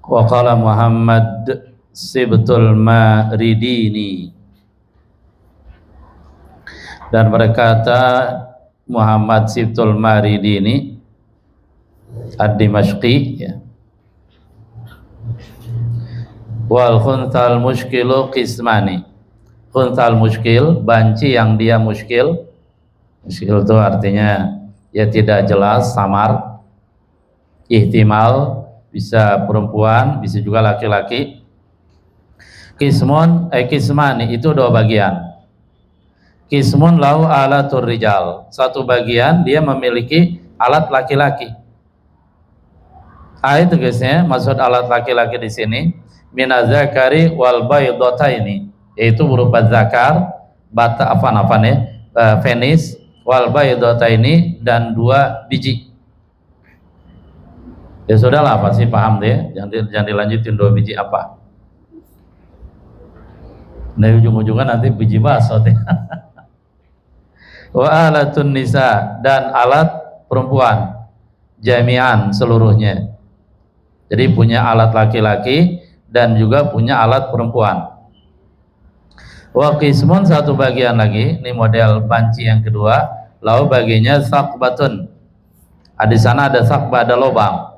Wa qala Muhammad Sibtul Maridini, dan berkata Muhammad Sibtul Maridini Ad-Dimashqi, ya, wal khunthal mushkilu qismani. Khunthal mushkil, banci yang dia muskil. Muskil itu artinya ya tidak jelas, samar, ihtimal, bisa perempuan, bisa juga laki-laki. Kismun, kismani, itu dua bagian. Kismun lau alatur rijal, satu bagian dia memiliki alat laki-laki. Itu guysnya, maksud alat laki-laki di sini minazakari wal baydotaini, yaitu berupa zakar, bata penis, wal baydotaini, dan dua biji. Ya sudahlah, pasti paham deh, jangan dilanjutin dua biji apa. Nah ujung-ujungnya nanti biji bakso deh. Wa alatun nisa, dan alat perempuan jami'an seluruhnya. Jadi punya alat laki-laki dan juga punya alat perempuan. Wa qismun, satu bagian lagi, ini model panci yang kedua, lau baginya sakbatun. Di sana ada sakbah, ada lubang.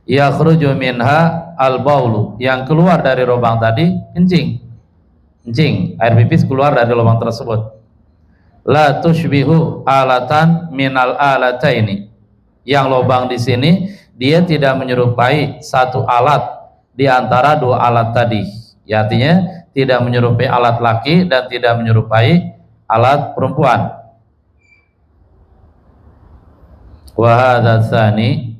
Yakhruju minha al-baulu, yang keluar dari lubang tadi kencing, air pipis keluar dari lubang tersebut. La tushbihu alatan minal alataini, yang lubang di sini dia tidak menyerupai satu alat di antara dua alat tadi. Ya, artinya tidak menyerupai alat laki dan tidak menyerupai alat perempuan. Wa hadza tsani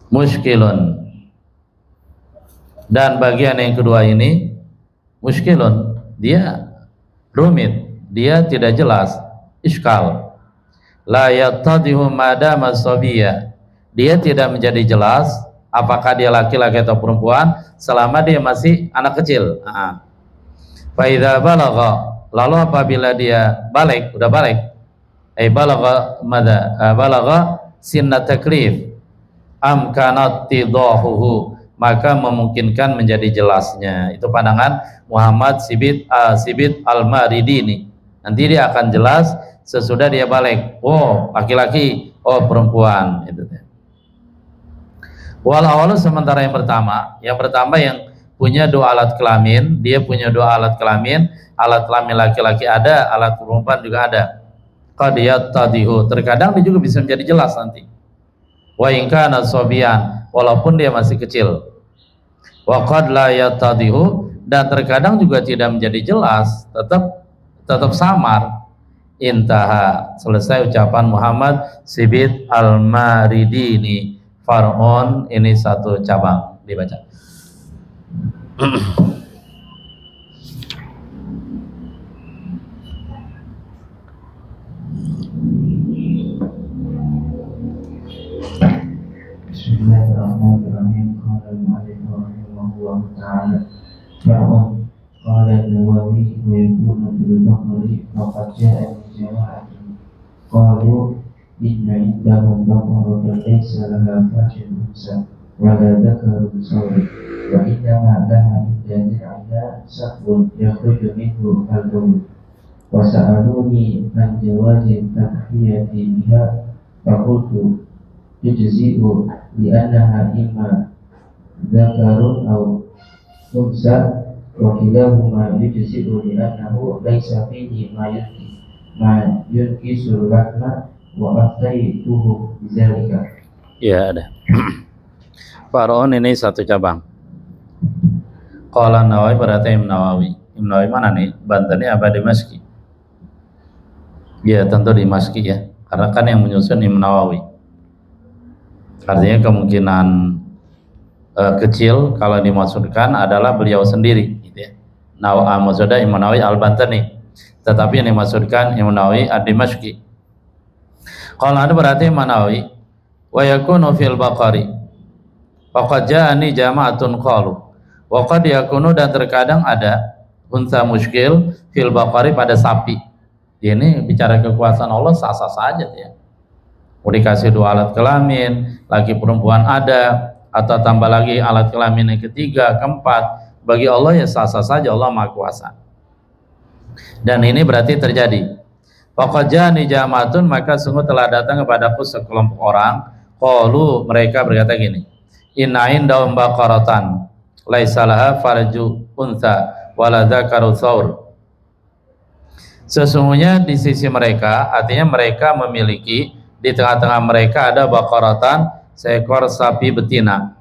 muskilun, dan bagian yang kedua ini muskilun, dia rumit, dia tidak jelas, iskal. La yattadihu madama sabiyya, dia tidak menjadi jelas apakah dia laki-laki atau perempuan selama dia masih anak kecil. Fa idza balagha, lalu apabila dia balik, udah balik, balagha sinna taklif, amkanat tidahuhu, maka memungkinkan menjadi jelasnya. Itu pandangan Muhammad Sibit Al-Maridini. Nanti dia akan jelas sesudah dia balik. Oh laki-laki, oh perempuan. Itu. Walau sementara yang pertama yang punya dua alat kelamin, dia punya dua alat kelamin laki-laki ada, alat perempuan juga ada. Qad yattadihu, terkadang dia juga bisa menjadi jelas nanti. Wa in kana sabiyan, walaupun dia masih kecil. Wa qad la yattadihu, dan terkadang juga tidak menjadi jelas, tetap samar. Intaha, selesai ucapan Muhammad Sibit Al-Maridini. Far'un, ini satu cabang, dibaca. Bismillahirrahmanirrahim. Qala al-mu'allif rahimahullah ta'ala. Far'un, qala an-Nawawi wa yakunu fil baqari faqad ja'a min jama'atin qalu inna indahum baqaratan laysa laha farjun unsa wa la dhakaru sawri wa innama laha inda dir'ina saqbun yakhruju minhu al-bawl wa sa'aluni an jawazi tadhiyati biha faqultu yujzi'u li'annaha imma dhakarun aw unsa wa kilahuma yujzi'u li'annahu laysa fihi ma yunkisul lakna wa astaituhu bizalika. Ya ada. Far'un ini satu cabang. Qala Nawawi, berarti Imam Nawawi. Imam Nawawi mana nih? Bantani apa Dimashqi? Ya tentu Dimashqi ya, karena kan yang menyusun Imam Nawawi. Artinya kemungkinan kecil kalau dimaksudkan adalah beliau sendiri, gitu ya. Maksudnya Imam Nawawi Al-Bantani, tetapi yang dimaksudkan Imam Nawawi Ad-Dimashqi. Kalau ada berarti Imam Nawawi wa yakunu fil baqari faqad ja'ani jama'atun qalu wa qad yakunu, dan terkadang ada unsa muskil fil baqari pada sapi. Ini bicara kekuasaan Allah sah-sah saja ya. Mau dikasih dua alat kelamin, laki perempuan ada, atau tambah lagi alat kelamin yang ketiga, keempat, bagi Allah ya sah-sah saja, Allah Maha Kuasa. Dan ini berarti terjadi. Faqad ja'ani jama'atun, maka sungguh telah datang kepadaku sekelompok orang. Qalu, mereka berkata gini, inna indahum baqaratan laisa laha farju untha wala dzakaru tsaur. Sesungguhnya di sisi mereka, artinya mereka memiliki, di tengah-tengah mereka ada baqaratan, seekor sapi betina.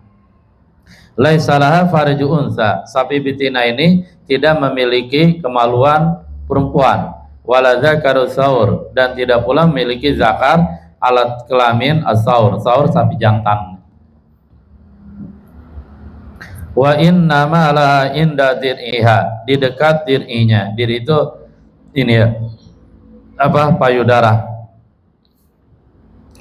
Laisa laha farju untha, sapi betina ini tidak memiliki kemaluan perempuan. Wala dzakaru tsaur, dan tidak pula memiliki zakar, alat kelamin as-tsaur. Tsaur sapi jantan. Wa inna ma la inda dir'iha, di dekat dir'inya. Dir itu ini ya, apa, payudara.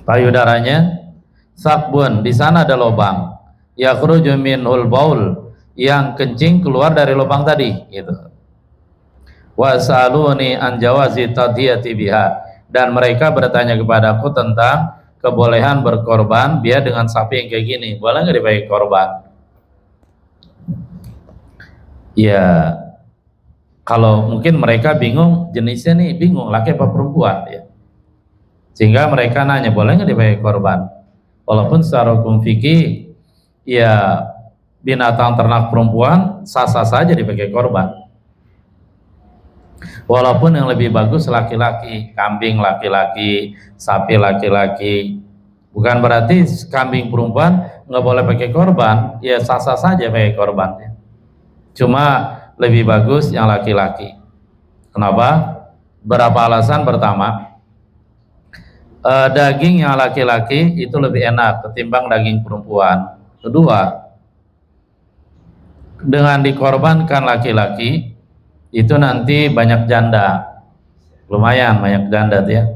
Payudaranya sakbun, di sana ada lubang. Yakhruju minhul baul, yang kencing keluar dari lubang tadi, gitu. Wa saluni an jawazi tadhiyati biha, dan mereka bertanya kepadaku tentang kebolehan berkorban biar dengan sapi yang kayak gini, boleh nggak dipakai korban? Ya, kalau mungkin mereka bingung jenisnya nih, bingung laki apa perempuan ya, sehingga mereka nanya boleh nggak dipakai korban. Walaupun secara hukum fikih ya binatang ternak perempuan sah-sah saja dipakai korban. Walaupun yang lebih bagus laki-laki, kambing laki-laki, sapi laki-laki. Bukan berarti kambing perempuan nggak boleh pakai korban, ya sah-sah saja pakai korban. Cuma lebih bagus yang laki-laki. Kenapa? Berapa alasan. Pertama, daging yang laki-laki itu lebih enak ketimbang daging perempuan. Kedua, dengan dikorbankan laki-laki itu nanti banyak janda, lumayan banyak janda ya,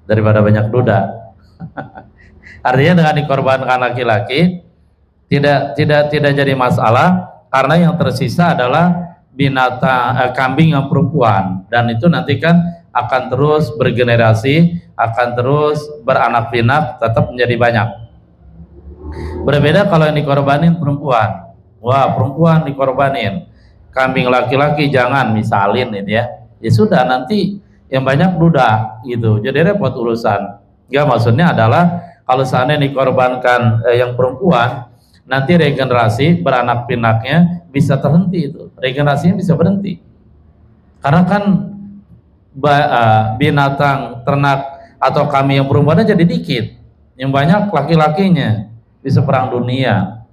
daripada banyak duda. Artinya dengan dikorbankan laki-laki tidak jadi masalah, karena yang tersisa adalah binatang kambing yang perempuan, dan itu nanti kan akan terus bergenerasi, akan terus beranak pinak, tetap menjadi banyak. Berbeda kalau yang dikorbanin perempuan, wah perempuan dikorbanin, kambing laki-laki jangan, misalin ini ya, ya sudah nanti yang banyak duda gitu, jadi repot urusan. Enggak, maksudnya adalah kalau seandainya dikorbankan yang perempuan, nanti regenerasi beranak pinaknya bisa terhenti, itu regenerasinya bisa berhenti, karena kan binatang ternak atau kambing yang perempuannya jadi dikit, yang banyak laki-lakinya, bisa perang dunia.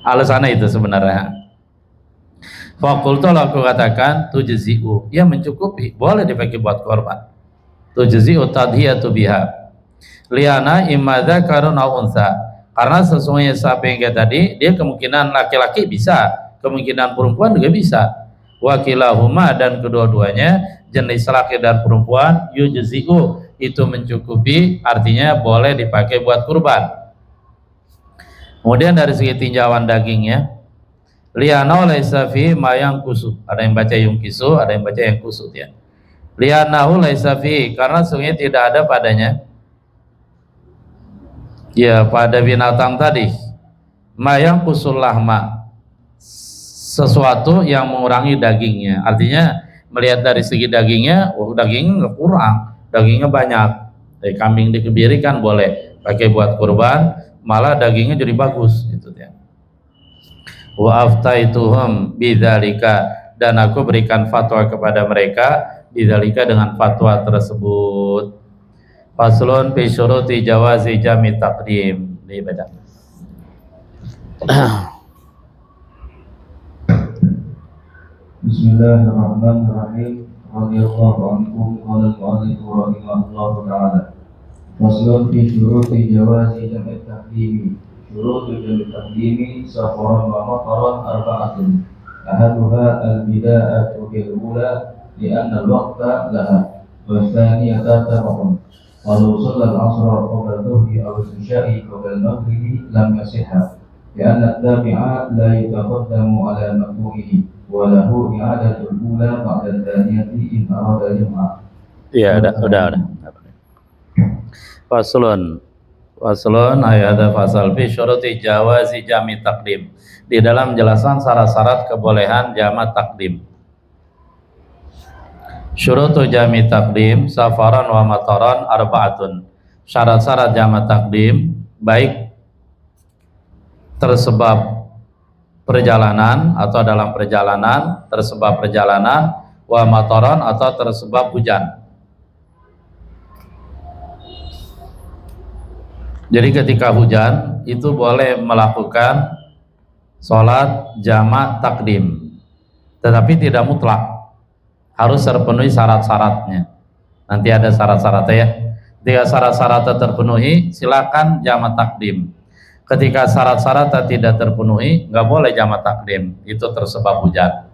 Alasannya itu sebenarnya. Fakultu, aku katakan tujzi'u, ya mencukupi, boleh dipakai buat korban. Tujzi'u tadhiyatu biha liana imma dzakarun aw untha, karena sesungguhnya sapi yang kayak tadi dia kemungkinan laki-laki bisa, kemungkinan perempuan juga bisa. Wa kilahuma, dan kedua-duanya jenis laki dan perempuan, yujzi'u, itu mencukupi, artinya boleh dipakai buat kurban. Kemudian dari segi tinjauan dagingnya, liana laisa fi ma yang kusuk, ada yang baca yung kisu, ada yang baca yang kusut ya. Lianahu laisa fi, karena sungguhnya tidak ada padanya ya pada binatang tadi ma yang kusul lahma, sesuatu yang mengurangi dagingnya. Artinya melihat dari segi dagingnya, dagingnya nggak kurang, dagingnya banyak. Kambing dikebiri kan boleh pakai buat kurban, malah dagingnya jadi bagus gitu ya. Wa aftaituhum bidzalika, dan aku berikan fatwa kepada mereka bidzalika, dengan fatwa tersebut. Faslun fi syuruti jawazi jami taqdim, dibaca. Bismillahirrahmanirrahim. Radhiyallahu anhum qala al-mu'allif rahimahullahu ta'ala. Faslun fi syuruti jawazi jami taqdim. Syurutu jami taqdimi safaran wa mataran arba'atun. Ahaduha al-bida'atu bil-ula li'anna al-waqta laha, wa thaniyata tabaqun. Walau shalla al-'asra qabla dhuhri aw al-isya'i qabla al-maghribi lam yasihha, li'anna at-tabi'a la yataqaddamu 'ala maqbulihi wa lahu i'adatul ula ba'da al-thaniyati in arada jam'a. Iya, udah. Faslun, Faslun ayat fasal fi syuruti jawazi jami takdim. Di dalam penjelasan syarat-syarat kebolehan jamak takdim. Syurutu jami takdim safaran wa mataran arba'atun. Syarat-syarat jamak takdim baik tersebab perjalanan atau dalam perjalanan, tersebab perjalanan, wa mataran atau tersebab hujan. Jadi ketika hujan itu boleh melakukan sholat jamak takdim, tetapi tidak mutlak, harus terpenuhi syarat-syaratnya. Nanti ada syarat-syaratnya ya. Ketika syarat-syaratnya terpenuhi, silakan jamak takdim. Ketika syarat-syaratnya tidak terpenuhi, nggak boleh jamak takdim, itu tersebab hujan.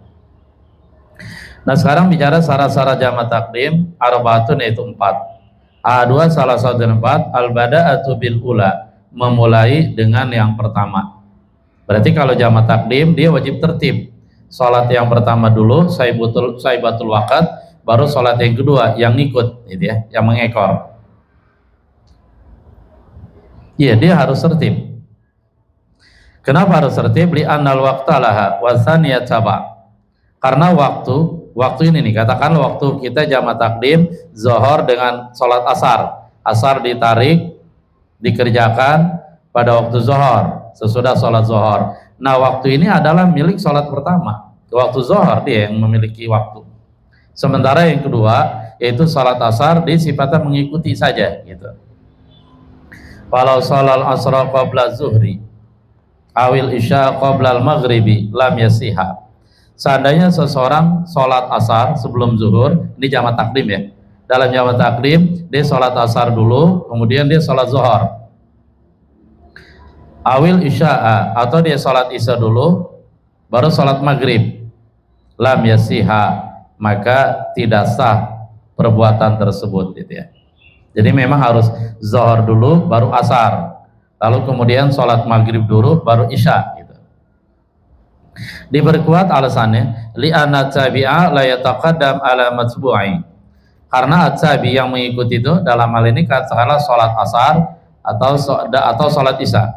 Nah sekarang bicara syarat-syarat jamak takdim, arba'atun yaitu 4. A2 salah satu 4, al-bada'atu bil ula, memulai dengan yang pertama. Berarti kalau jamak takdim dia wajib tertib. Salat yang pertama dulu, saibatul waqt, baru salat yang kedua yang ngikut, gitu ya, yang mengekor. Iya, dia harus tertib. Kenapa harus tertib? Li annal waqtalaha wa tsaniyat saba. Karena waktu ini nih, katakanlah waktu kita jamak takdim zuhur dengan sholat asar ditarik, dikerjakan pada waktu zuhur, sesudah sholat zuhur. Nah waktu ini adalah milik sholat pertama, waktu zuhur dia yang memiliki waktu. Sementara yang kedua yaitu sholat asar sifatnya mengikuti saja gitu. Walau sholat asra qabla zuhri awil isya qabla al-maghribi lam yasiha. Seandainya seseorang sholat asar sebelum zuhur, ini jamak takdim ya. Dalam jamak takdim, dia sholat asar dulu, kemudian dia sholat zuhur. Awil isya'a, atau dia sholat isya dulu, baru sholat maghrib. Lam yasiha, maka tidak sah perbuatan tersebut, gitu ya. Jadi memang harus zuhur dulu, baru asar. Lalu kemudian sholat maghrib dulu, baru isya. Diperkuat alasannya li anna tabi'a la yataqaddam ala matbu'i, karena at-tabi yang mengikuti itu dalam hal ini katakanlah sholat asar atau sholat isya,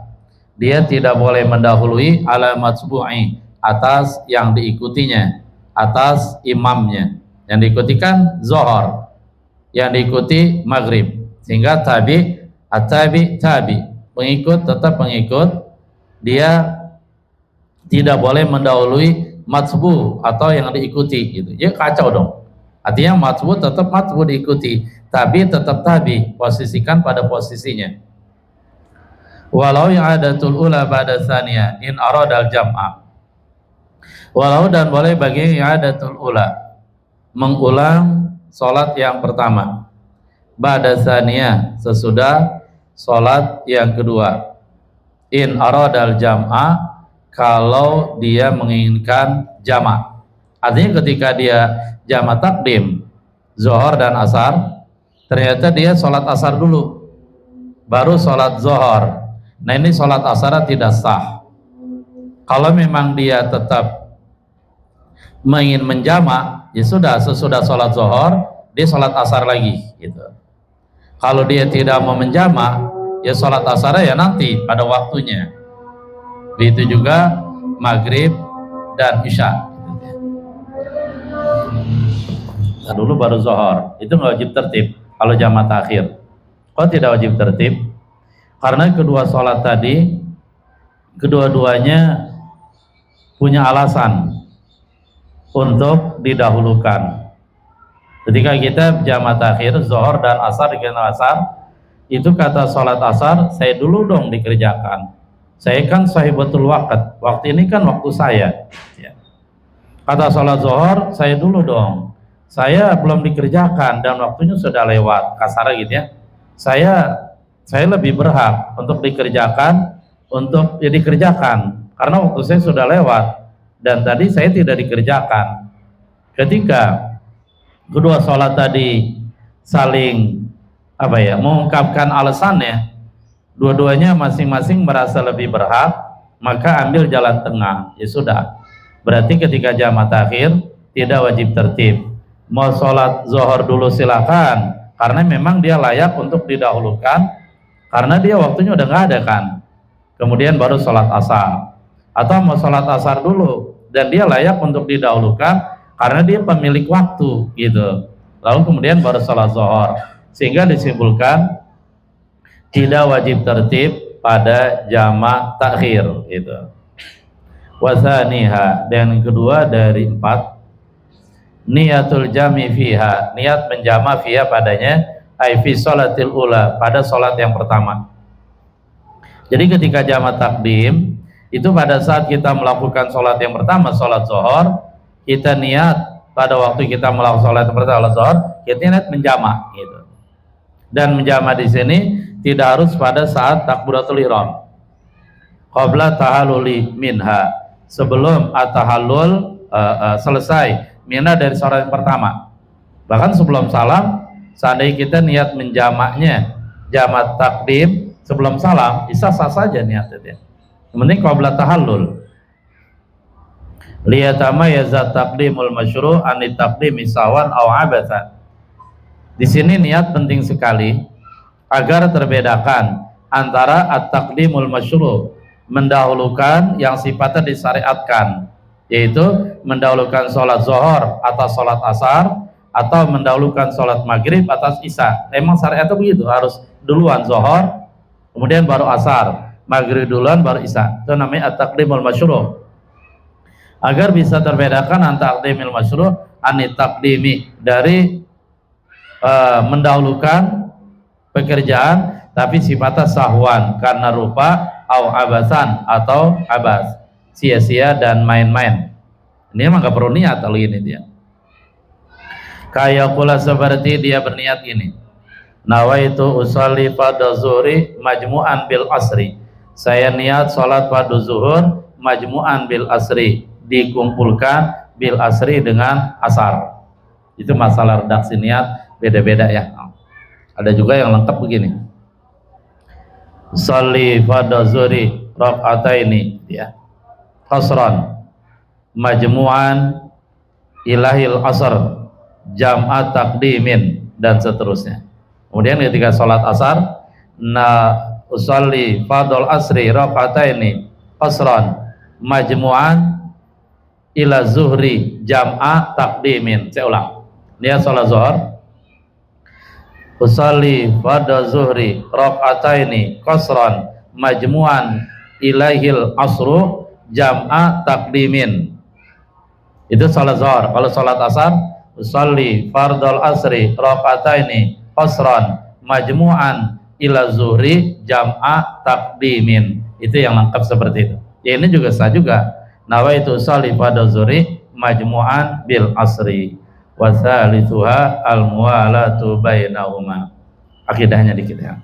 dia tidak boleh mendahului ala matbu'i, atas yang diikutinya, atas imamnya. Yang diikutikan zuhur, yang diikuti maghrib, sehingga at-tabi pengikut tetap pengikut, dia tidak boleh mendahului matbu atau yang diikuti gitu. Ya kacau dong. Artinya matbu tetap matbu diikuti, tapi tetap tabi, posisikan pada posisinya. Walau i'adatul ula ba'da tsaniyah in arada al-jam'a. Walau dan boleh bagi i'adatul ula, mengulang salat yang pertama. Ba'da tsaniyah, sesudah salat yang kedua. In arada al-jam'a, kalau dia menginginkan jamak. Artinya ketika dia jamak takdim zuhur dan asar, ternyata dia sholat asar dulu baru sholat zuhur. Nah ini sholat asar tidak sah. Kalau memang dia tetap ingin menjamak, ya sudah, sesudah sholat zuhur dia sholat asar lagi gitu. Kalau dia tidak mau menjamak, ya sholat asar ya nanti pada waktunya. Begitu juga maghrib dan isya. Nah, dulu baru zuhur, itu nggak wajib tertib. Kalau jamak takhir, kok tidak wajib tertib? Karena kedua sholat tadi, kedua-duanya punya alasan untuk didahulukan. Ketika kita jamak takhir zuhur dan asar dengan asar, itu kata sholat asar saya dulu dong dikerjakan. Saya kan sahibatul waqt, waktu ini kan waktu saya. Kata sholat zuhur, saya dulu dong. Saya belum dikerjakan dan waktunya sudah lewat, kasar gitu ya. Saya lebih berhak untuk dikerjakan, karena waktu saya sudah lewat dan tadi saya tidak dikerjakan. Ketika kedua sholat tadi saling mengungkapkan alasannya, dua-duanya masing-masing merasa lebih berhak, maka ambil jalan tengah, ya sudah. Berarti ketika jamak takhir tidak wajib tertib. Mau sholat zuhur dulu silakan, karena memang dia layak untuk didahulukan karena dia waktunya udah nggak ada kan, kemudian baru sholat asar, atau mau sholat asar dulu dan dia layak untuk didahulukan karena dia pemilik waktu gitu, lalu kemudian baru sholat zuhur, sehingga disimpulkan tidak wajib tertib pada jamak takhir itu. Wasaniha, dan yang kedua dari 4, niatul jami fiha, niat menjama fiha padanya, ai fi sholatil ula, pada sholat yang pertama. Jadi ketika jamak takdim itu pada saat kita melakukan sholat yang pertama, sholat zuhur, kita niat pada waktu kita melakukan sholat yang pertama, sholat zuhur, kita niat menjama gitu. Dan menjama di sini tidak harus pada saat takbiratul ihram, qabla tahalluli minha, sebelum at-tahallul selesai minha dari sholat yang pertama. Bahkan sebelum salam, seandainya kita niat menjamaknya jamak takdim sebelum salam, bisa sah saja niatnya. Yang penting qabla tahallul. Liyatama yazat taqdimul masyru' anit taqdimi sawan aw abathan. Di sini niat penting sekali agar terbedakan antara at-taqdimul masyru', mendahulukan yang sifatnya disyariatkan, yaitu mendahulukan sholat zuhur atas sholat asar, atau mendahulukan sholat maghrib atas isya. Emang syariatnya begitu, harus duluan zuhur kemudian baru asar, maghrib duluan baru isya. Itu namanya at-taqdimul masyru'. Agar bisa terbedakan antara taqdimul masyru' anit taqdimi, dari mendahulukan pekerjaan tapi sifatnya sahwan karena rupa, au abasan, atau abas, sia-sia dan main-main. Ini emang gak perlu niat kalau ini dia. Kayak pula seperti dia berniat ini, nawaitu usolli pada zuhri majmu'an bil asri, saya niat sholat pada zuhur majmu'an bil asri, dikumpulkan bil asri dengan asar. Itu masalah redaksi niat beda-beda ya. Ada juga yang lengkap begini, sholli pada zuhri raka'ataini ya, qasran majmu'an ilahil asr jam'at taqdimin, dan seterusnya. Kemudian ketika sholat asar, usolli fadol asri raka'ataini qasran majmu'an ila zuhri jam'a taqdimin. Saya ulang, niat sholat zuhur, usolli fadol zuhri raka'ataini qasran majmu'an ilahil asru jam'a taqdimin. Itu sholat zuhur. Kalau sholat asar, usolli fardal asri raka'ataini qasran majmu'an ila zuhri jam'a taqdimin. Itu yang lengkap seperti itu. Ya ini juga sah juga. Nawaitu usolli fardal zuhri majmu'an bil asri wa tsalitsuha al muwalatu bainahuma. Akidahnya dikit ya.